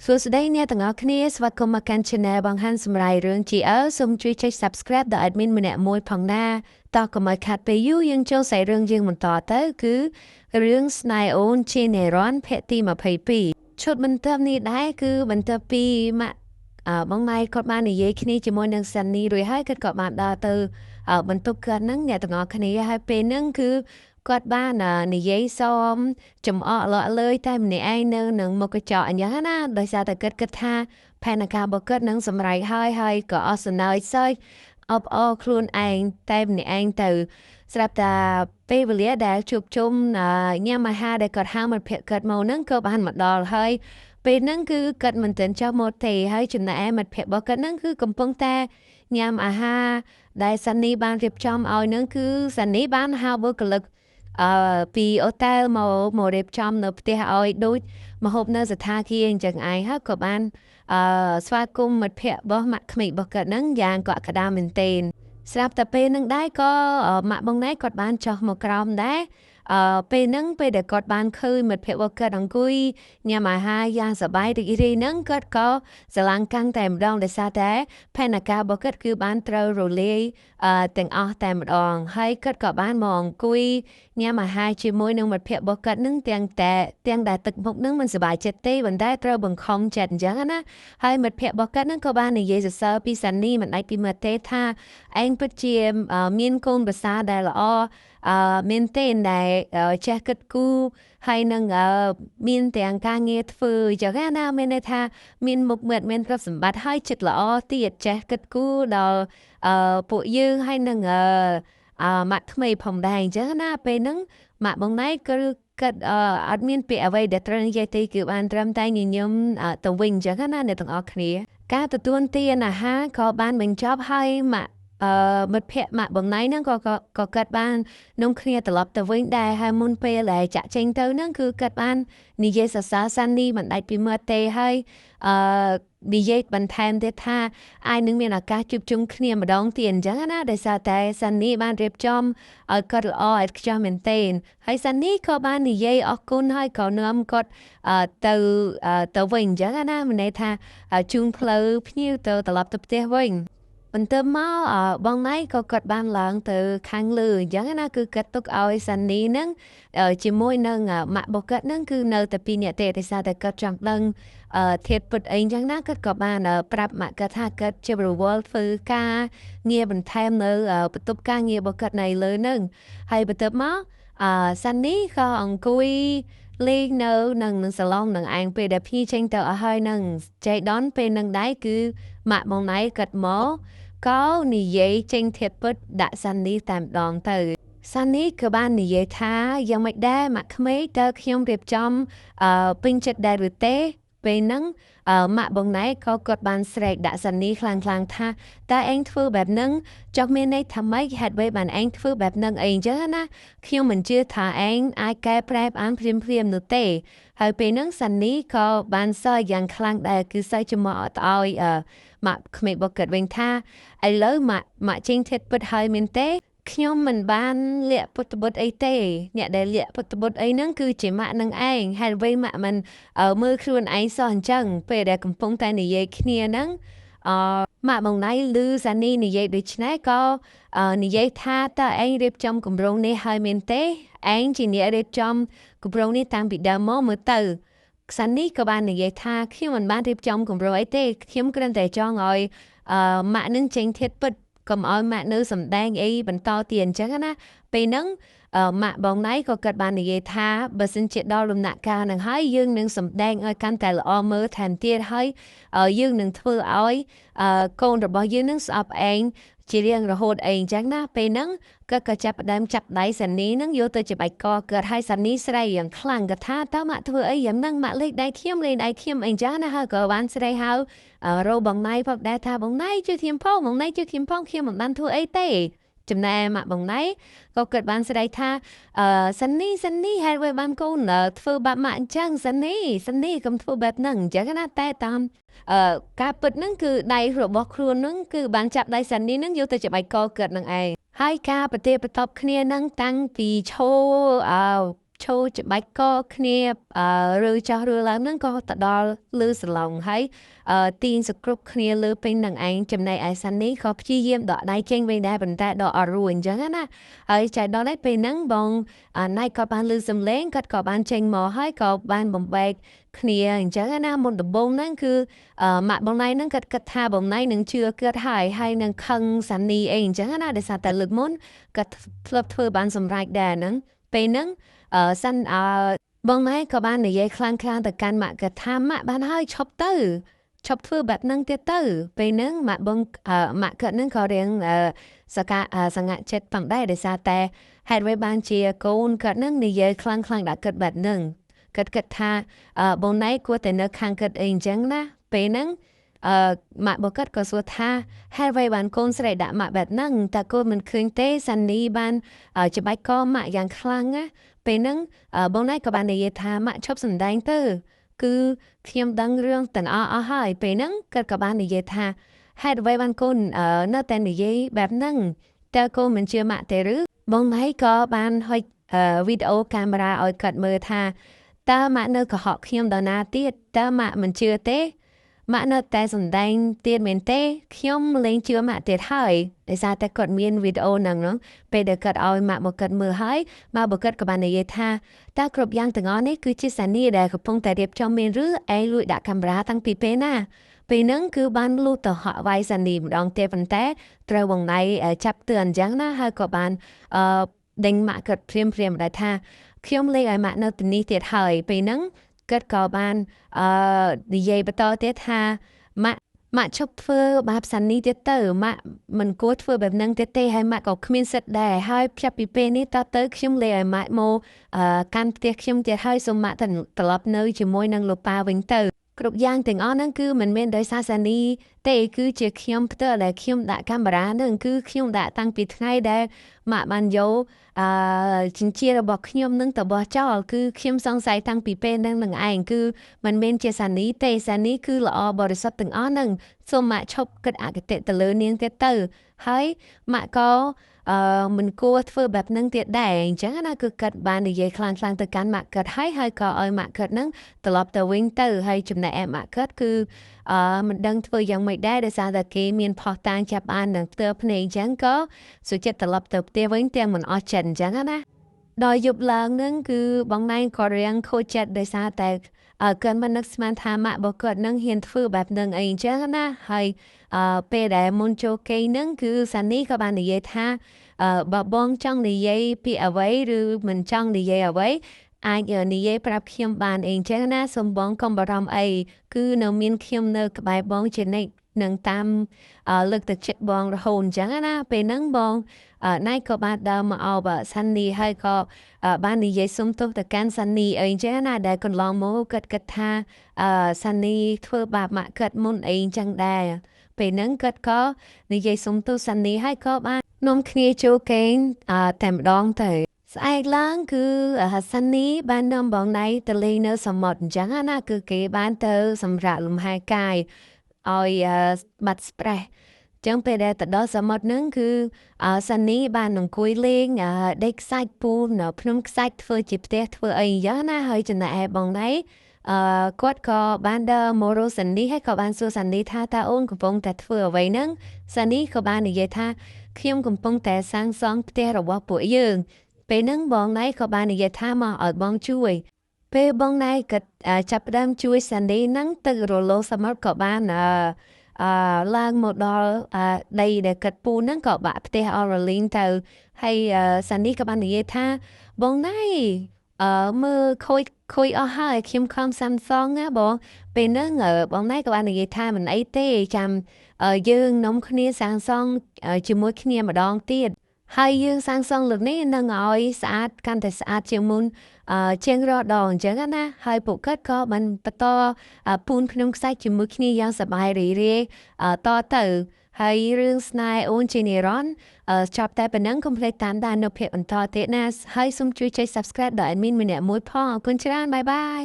សួស្តីអ្នកទាំងអស់គ្នាស្វាគមន៍មកកាន់ Channel បង្ហាញសម្រាយរឿង GL សូមជួយចុច Subscribe ដល់ admin ម្នាក់មួយផងណាតោះកុំឲ្យខាត់ពេលយូរយើងចូលសាយរឿងយើងបន្តទៅគឺរឿងស្នេហ៍អូនជានេរ៉នភាគទី22ឈុតបន្ទាប់នេះដែរគឺបន្ទាប់ពីម៉ាក់បងម៉ៃគាត់បាននិយាយគ្នាជាមួយនឹងសានីរួចហើយគាត់ក៏បានដើរទៅបន្ទប់គាត់ហ្នឹងអ្នកទាំងអស់គ្នាហើយពេលហ្នឹងគឺគាត់បាននិយាយសមចំអកលក់លើយតែម្នាក់ឯងនៅនឹងមុខកញ្ចក់អញ្ចឹងណាដោយសារតែគាត់គិតថាផែនការរបស់គាត់នឹងសម្រេចហើយក៏អស់សំណើចសើចអបអរខ្លួនឯងតែម្នាក់ឯងទៅស្រាប់តែពេលវេលាដែលជួបជុំញ៉ាំអាហារដែលគាត់ហៅមិត្តភក្តិគាត់មកហ្នឹងក៏បានមកដល់ហើយពេលហ្នឹងគឺគាត់មិនទាន់ចោះមកទេហើយចំណែកឯមិត្តភក្តិរបស់គាត់ហ្នឹងគឺកំពុងតែញ៉ាំអាហារដែលសានីបានរៀបចំឲ្យហ្នឹងគឺសានីបានហៅបុគ្គលិកពីអូតែលមករៀបចំនៅផ្ទះឲ្យដូចម្ហូបនៅសណ្ឋាគារអញ្ចឹងឯងហើយក៏បានស្វាគមន៍មិត្តភក្តិរបស់ម៉ាក់ក្មេករបស់គាត់ហ្នឹងយ៉ាងកក់ក្ដៅមែនទែនស្រាប់តែពេលហ្នឹងដែរក៏ម៉ាក់បងណៃគាត់បានចុះមកក្រោមដែរពេលហ្នឹងពេលដែលគាត់បានឃើញមិត្តភក្តិរបស់គាត់អង្គុយញ៉ាំអាហារយ៉ាងសប្បាយរីករាយហ្នឹងគាត់ក៏ស្រឡាញ់កាំងតែម្ដងដោយសារតែផែនការរបស់គាត់គឺបានត្រូវរលាយទាំងអស់តែម្ដងហើយគាត់ក៏បានមកអង្គុយញ៉ាំអាហារជាមួយនឹងមិត្តភក្តិរបស់គាត់ហ្នឹងទាំងដែលទឹកមុខហ្នឹងមិនសប្បាយចិត្តទេប៉ុន្តែត្រូវបង្ខំចិត្តអញ្ចឹងណាហើយមិត្តភក្តិរបស់គាត់ហ្នឹងក៏បាននិយាយសរសើរពីសានីមិនដាច់ពីមាត់ទេថាឯងពិតជាមានកូនប្រសាដែលល្អមែនទេដែលចេះគិតគូរហើយនឹងមានទាំងការងារធ្វើអញ្ចឹងណាមានន័យថាមានមុខមាត់មានទ្រព្យសម្បត្តិហើយចិត្តល្អទៀតចេះគិតគូរដល់ពួកយើងហើយនឹងម៉ាក់ថ្មីផងដែរអញ្ចឹងណាពេលហ្នឹងម៉ាក់បងណៃក៏គិតអត់មានពាក្យអ្វីដែលត្រូវនិយាយទេគឺបានត្រឹមតែញញឹមទៅវិញអញ្ចឹងណាអ្នកទាំងអស់គ្នាការទទួលទានអាហារក៏បានបញ្ចប់ហើយម៉ាក់មិត្តភក្តិម៉ាក់បងណៃហ្នឹងក៏កាត់បាននំគ្នាត្រឡប់ទៅវិញដែរហើយមុនពេលដែលចាក់ចេញទៅហ្នឹងគឺកាត់បាននិយាយសរសើរសានីមិនដាច់ពីមាត់ទេហើយនិយាយបន្ថែមទៀតថាអាចនឹងមានឱកាសជួបជុំគ្នាម្ដងទៀតអញ្ចឹងណាដោយសារតែសានីបានរៀបចំឲ្យគាត់ល្អឲ្យខ្ចោះមែនទែនហើយសានីក៏បាននិយាយអរគុណហើយក៏នាំគាត់ទៅវិញអញ្ចឹងណាមានន័យថាជូនផ្លូវភ្ញៀវទៅត្រឡប់ទៅផ្ទះវិញបន្ទាប់មកបងណៃក៏គាត់បានឡើងទៅខាងលើអញ្ចឹងណាគឺគាត់ទុកឲ្យសានីហ្នឹងជាមួយនឹងម៉ាក់របស់គាត់ហ្នឹងគឺនៅតែពីរនាក់ទេដោយសារតែគាត់ចង់ដឹងធាតុពិតអីអញ្ចឹងណាគាត់ក៏បានប្រាប់ម៉ាក់គាត់ថាគាត់ជារវល់ធ្វើការងារបន្ថែមនៅបន្ទប់ការងាររបស់គាត់នៅលើហ្នឹងហើយបន្ទាប់មកសានីក៏អង្គុយលេងនៅនឹងសាឡុងនឹងឯងពេលដែលភ្ញៀវចេញទៅអស់ហើយនឹងចៃដនពេលនឹងដែរគឺម៉ាក់បងណៃគាត់មកក៏និយាយចេញធាតុពិតដាក់សានីតែម្ដងទៅសានីក៏បាននិយាយថាយ៉ាងម៉េចដែរម៉ាក់ក្មេកតើខ្ញុំរៀបចំពេញចិត្តដែរឬទេពេលហ្នឹងម៉ាក់បងណៃក៏គាត់បានស្រែកដាក់សានីខ្លាំងៗថាតើឯងធ្វើបែបហ្នឹងចង់មានន័យថាម៉េចហេតុអ្វីបានឯងធ្វើបែបហ្នឹងអីអញ្ចឹងណាខ្ញុំមិនជឿថាឯងអាចកែប្រែបានភ្លាមនោះទេហើយពេលហ្នឹងសានីក៏បានសើចយ៉ាងខ្លាំងដែរគឺសើចជាមួយអត់ឲ្យម៉ាក់ក្មេករបស់គាត់វិញថាឥឡូវម៉ាក់ចេញធាតុពិតហើយមែនទេខ្ញុំមិនបានលាក់ពុតបុត្រអីទេអ្នកដែលលាក់ពុតបុត្រអីហ្នឹងគឺជាម៉ាក់នឹងឯងហើយអ្វីម៉ាក់មិនមើលខ្លួនឯងសោះអញ្ចឹងពេលដែលកំពុងតែនិយាយគ្នាហ្នឹងម៉ាក់បងណៃឮសានីនិយាយដូច្នេះក៏និយាយថាតើឯងរៀបចំគម្រោងនេះហើយមែនទេឯងជាអ្នករៀបចំគម្រោងនេះតាំងពីដើមមកមើលទៅសានីក៏បាននិយាយថាខ្ញុំមិនបានរៀបចំគម្រោងអីទេខ្ញុំគ្រាន់តែចង់ឲ្យម៉ាក់នឹងចេញធាតុពិតកុំឲ្យម៉ាក់នៅសំដែងអីបន្តទៀតអញ្ចឹងណាពេលហ្នឹងម៉ាក់បងណៃក៏គាត់បាននិយាយថាបើសិនជាដល់ដំណាក់កាលហ្នឹងហើយយើងនឹងសំដែងឲ្យកាន់តែល្អមើលថែមទៀតហើយយើងនឹងធ្វើឲ្យកូនរបស់យើងនឹងស្អប់ឯងជារៀងរហូតអីអញ្ចឹងណាពេលហ្នឹងគាត់ក៏ចាប់ផ្ដើមចាប់ដៃសានីហ្នឹងយកទៅច្បាច់កគាត់ឲ្យសានីស្រែកយ៉ាងខ្លាំងគាត់ថាតើម៉ាក់ធ្វើអីយ៉ាងហ្នឹងម៉ាក់លេងដៃខ្ញុំអីចឹងណាហើយក៏បានស្រែកហៅរោបងណៃផងដែរថាបងណៃជួយខ្ញុំផងបងណៃជួយខ្ញុំផងខ្ញុំមិនបានធ្វើអីទេចំណែកម៉ាក់បងណៃក៏គាត់បានស្រែកថាសានីហេតុអ្វីបានកូនធ្វើបាបម៉ាក់អញ្ចឹងសានីកុំធ្វើបែបហ្នឹងអញ្ចឹងណាតែតាមការពិតហ្នឹងគឺដៃរបស់ខ្លួនហ្នឹងគឺបានចាប់ដៃសានីហ្នឹងយកទៅច្បាច់កគាត់នឹងឯងហើយការប្រតិបត្តិគ្នាហ្នឹងតាំងពីឈោ ចូលច្បាច់កគ្នាឬចោះឬឡើងហ្នឹងក៏ទៅដល់លឺសឡុងហើយទាញសគ្រប់គ្នាលើពេញនឹងឯងចំណែកឯសាន់នេះក៏ព្យាយាមដកដៃចេញវិញដែរប៉ុន្តែដកអត់រួចអញ្ចឹងណាហើយចៃដល់ឯពេលហ្នឹងបងណៃក៏បានលឺសំឡេងគាត់ក៏បានចេញមកហើយក៏បានបំបែកគ្នាអញ្ចឹងណាមុនដំបូងហ្នឹងគឺម៉ាក់បងណៃហ្នឹងគាត់គិតថាបងណៃនឹងជឿគាត់ហើយនឹងខឹងសាន់នីអីអញ្ចឹងណាដោយសារតែលើកមុនគាត់ធ្លាប់ធ្វើបានសម្រេចដែរហ្នឹងពេលហ្នឹងសាន់បងណៃក៏បាននិយាយខ្លាំងៗទៅកាន់ម៉ាក់គាត់ថាម៉ាក់បានហើយឈប់ធ្វើបែបហ្នឹងទៀតទៅពេលហ្នឹងម៉ាក់គាត់ហ្នឹងក៏រៀងសង្ហាក់ចិត្តផងដែរដោយសារតែហេតុអ្វីបានជាកូនគាត់ហ្នឹងនិយាយខ្លាំងៗដាក់គាត់បែបហ្នឹងគាត់គិតថាបងណៃគួរតែនៅខាងគាត់អីអញ្ចឹងណាពេលហ្នឹងម៉ាក់របស់គាត់ក៏សួរថាហេតុអ្វីបានកូនស្រីដាក់ម៉ាក់បែបហ្នឹងតែកូនមិនឃើញទេសាន់នីបានច្បាច់កម៉ាក់យ៉ាងខ្លាំងណាពេលហ្នឹងបងណៃក៏បាននិយាយថាម៉ាក់ឈប់សម្ដែងទៅគឺខ្ញុំដឹងរឿងទាំងអស់ហើយពេលហ្នឹងគាត់ក៏បាននិយាយថាហេតុអ្វីបានកូននៅតែនិយាយបែបហ្នឹងតើកូនមិនជឿម៉ាក់ទេឬបងណៃក៏បានហុចវីដេអូកាមេរ៉ាឲ្យគាត់មើលថាតើម៉ាក់នៅកុហកខ្ញុំដល់ណាទៀតតើម៉ាក់មិនជឿទេម៉ាក់នៅតែសម្ដែងទៀតមែនទេខ្ញុំលែងជឿម៉ាក់ទៀតហើយដោយសារតែគាត់មានវីដេអូហ្នឹងពេលដែលគាត់ឲ្យម៉ាក់មកគាត់មើលហើយម៉ាក់មកគាត់ក៏បាននិយាយថាតើគ្រប់យ៉ាងទាំងអស់នេះគឺជាសានីដែលកំពុងតែរៀបចំមានឬឯងលួចដាក់កាមេរ៉ាតាំងពីពេលណាពេលហ្នឹងគឺបានលូតទៅហក់វាយសានីម្ដងទេប៉ុន្តែត្រូវបងណៃចាប់ទឿនអញ្ចឹងណាហើយក៏បានដេញម៉ាក់គាត់ព្រាមដែរថាខ្ញុំលេងឲ្យម៉ាក់នៅទីនេះទៀតហើយពេលហ្នឹងគាត់ក៏បាននិយាយបន្តទៀតថាម៉ាក់ឈប់ធ្វើបាបសាន់នេះទៀតទៅម៉ាក់មិនគួរធ្វើបែបហ្នឹងទៀតទេហើយម៉ាក់ក៏គ្មានសិទ្ធិដែរហើយចាប់ពីពេលនេះតទៅខ្ញុំលេងឲ្យម៉ាក់មកកាន់ផ្ទះខ្ញុំទៀតហើយសូមម៉ាក់ត្រឡប់នៅជាមួយនឹងលោកប៉ាវិញទៅគ្រប់យ៉ាងទាំងអស់ហ្នឹងគឺមិនមែនដោយសារសានីទេគឺជាខ្ញុំផ្ទាល់ដែលខ្ញុំដាក់កាមេរ៉ាហ្នឹងគឺខ្ញុំដាក់តាំងពីថ្ងៃដែលម៉ាក់បានយកចិញ្ចៀនរបស់ខ្ញុំនឹងទៅបោះចោលគឺខ្ញុំសង្ស័យតាំងពីពេលហ្នឹងនឹងឯងគឺមិនមែនជាសានីទេសានីគឺល្អបរិសុទ្ធទាំងអស់ហ្នឹងសូមម៉ាក់ឈប់គិតអគតិទៅលើនាងទៀតទៅហើយម៉ាក់ក៏មិនគួរធ្វើបែបហ្នឹងទៀតដែរអញ្ចឹងណាគឺគាត់បាននិយាយខ្លាំងទៅកាន់ម៉ាក់គាត់ហើយក៏ឲ្យម៉ាក់គាត់ហ្នឹងត្រឡប់ទៅវិញទៅហើយចំណែកម៉ាក់គាត់គឺមិនដឹងធ្វើយ៉ាងម៉េចដែរដោយសារតែគេមានផុសតាងចាប់បាននឹងផ្ទើភ្នែកអញ្ចឹងក៏សុចិត្តត្រឡប់ទៅផ្ទះវិញទាំងមិនអស់ចិត្តអញ្ចឹងណាដល់យប់ឡើងហ្នឹងគឺបងណៃក៏រៀងខូចចិត្តដោយសារតែគាត់មិននឹកស្មានថាម៉ាក់របស់គាត់នឹងហ៊ានធ្វើបែបហ្នឹងអីអញ្ចឹងណាហើយពេលដែលមុនចូលគេហ្នឹងគឺសានីក៏បាននិយាយថាបើបងចង់និយាយពីអ្វីឬមិនចង់និយាយអ្វីអាចនិយាយប្រាប់ខ្ញុំបានអីអញ្ចឹងណាសូមបងកុំបារម្ភអីគឺនៅមានខ្ញុំនៅក្បែរបងជានិច្ចនឹងតាមលើកទឹកចិត្តបងរហូតអញ្ចឹងណាពេលហ្នឹងបងណៃក៏បានដើរមកអបសានីហើយក៏បាននិយាយសុំទោសទៅកាន់សានីអីអញ្ចឹងណាដែលកន្លងមកគាត់គិតថាសានីធ្វើបាបម៉ាក់គាត់មុនអីអញ្ចឹងដែរពេលហ្នឹងគាត់ក៏និយាយសុំទោសសានីហើយក៏បាននាំគ្នាចូលគេងតែម្ដងទៅស្អែកឡើងគឺសានីបាននាំបងណៃទៅលេងនៅសមុទ្រអញ្ចឹងណាគឺគេបានទៅសម្រាប់លំហែកាយឲ្យបាត់ស្រ្តេសចឹងពេលដែលទៅដល់សមុទ្រហ្នឹងគឺសានីបានអង្គុយលេងដេកខ្សាច់ពូនៅភ្នំខ្សាច់ធ្វើជាផ្ទះធ្វើអីយ៉ាងណាហើយចំណែកឯបងណៃគាត់ក៏បានដើរមករកសានីហើយក៏បានសួរសានីថាតើអូនកំពុងតែធ្វើអ្វីហ្នឹងសានីក៏បាននិយាយថាខ្ញុំកំពុងតែសាងសង់ផ្ទះរបស់ពួកយើងពេលហ្នឹងបងណៃក៏បាននិយាយថាមកឲ្យបងជួយពេលបងណៃក៏ចាប់ផ្ដើមជួយសានីហ្នឹងទឹករលកសមុទ្រក៏បានឡើងមកដល់ដីដែលកាត់ពូហ្នឹងក៏បាក់ផ្ទះអរលីងទៅហើយសានីក៏បាននិយាយថាបងណៃមើលខូចអស់ហើយខ្ញុំខំសាំសងណាបងពេលហ្នឹងបងណៃក៏បាននិយាយថាមិនអីទេចាំយើងនាំគ្នាសាងសង់ជាមួយគ្នាម្ដងទៀតហើយយើងសាងសង់លើកនេះនឹងឲ្យស្អាតកាន់តែស្អាតជាងមុនជាងរាល់ដងអញ្ចឹងណាហើយពួកគាត់ក៏បានបន្តពូនភ្នំខ្សាច់ជាមួយគ្នាយ៉ាងសប្បាយរីករាយតទៅហើយរឿងស្នេហ៍អូនជានិរន្តរ៍ចប់តែប៉ុណ្ណឹងកុំភ្លេចតាមដាននៅភាគបន្តទៀតណាហើយសូមជួយចុច Subscribe ដល់ admin ម្នាក់មួយផងអរគុណច្រើនបាយបាយ